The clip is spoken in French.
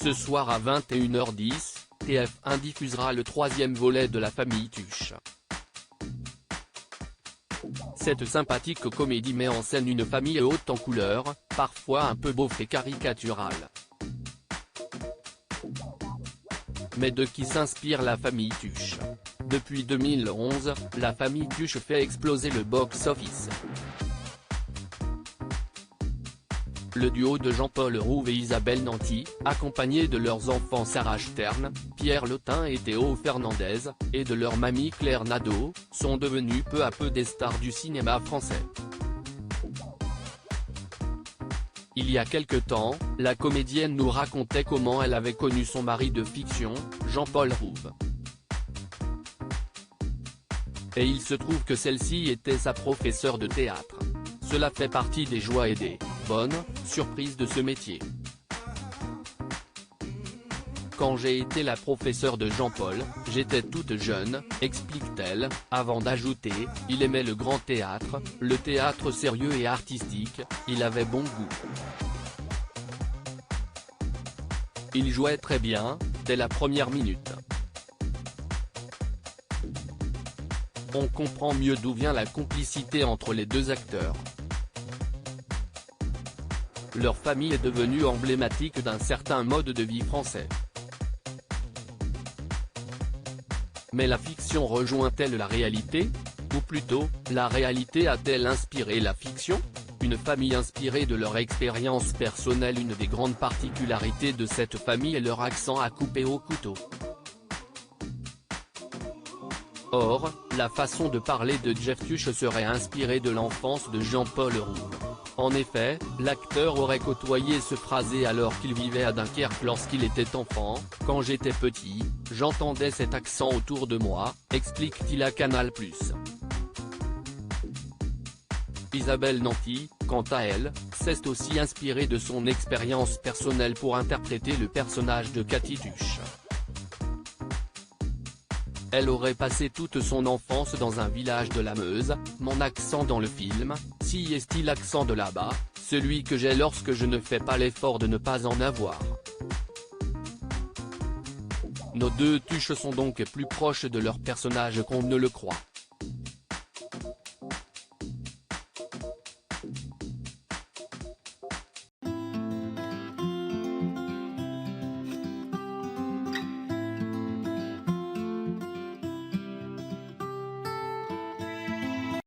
Ce soir à 21h10, TF1 diffusera le 3e volet de La famille Tuche. Cette sympathique comédie met en scène une famille haute en couleurs, parfois un peu beauf et caricaturale. Mais de qui s'inspire la famille Tuche? Depuis 2011, la famille Tuche fait exploser le box-office. Le duo de Jean-Paul Rouve et Isabelle Nanty, accompagnés de leurs enfants Sarah Stern, Pierre Lotin et Théo Fernandez, et de leur mamie Claire Nadeau, sont devenus peu à peu des stars du cinéma français. Il y a quelque temps, la comédienne nous racontait comment elle avait connu son mari de fiction, Jean-Paul Rouve. Et il se trouve que celle-ci était sa professeure de théâtre. Cela fait partie des joies et des bonnes surprises de ce métier. Quand j'ai été la professeure de Jean-Paul, j'étais toute jeune, explique-t-elle, avant d'ajouter, il aimait le grand théâtre, le théâtre sérieux et artistique, il avait bon goût. Il jouait très bien, dès la première minute. On comprend mieux d'où vient la complicité entre les deux acteurs. Leur famille est devenue emblématique d'un certain mode de vie français. Mais la fiction rejoint-elle la réalité? Ou plutôt, la réalité a-t-elle inspiré la fiction? Une famille inspirée de leur expérience personnelle. Une des grandes particularités de cette famille est leur accent à couper au couteau. Or, la façon de parler de Jeff Tuche serait inspirée de l'enfance de Jean-Paul Rouve. En effet, l'acteur aurait côtoyé ce phrasé alors qu'il vivait à Dunkerque lorsqu'il était enfant. Quand j'étais petit, j'entendais cet accent autour de moi, explique-t-il à Canal+. Isabelle Nanty, quant à elle, s'est aussi inspirée de son expérience personnelle pour interpréter le personnage de Cathy Tuche. Elle aurait passé toute son enfance dans un village de la Meuse. Mon accent dans le film, si est-il l'accent de là-bas, celui que j'ai lorsque je ne fais pas l'effort de ne pas en avoir. Nos deux Tuches sont donc plus proches de leur personnage qu'on ne le croit.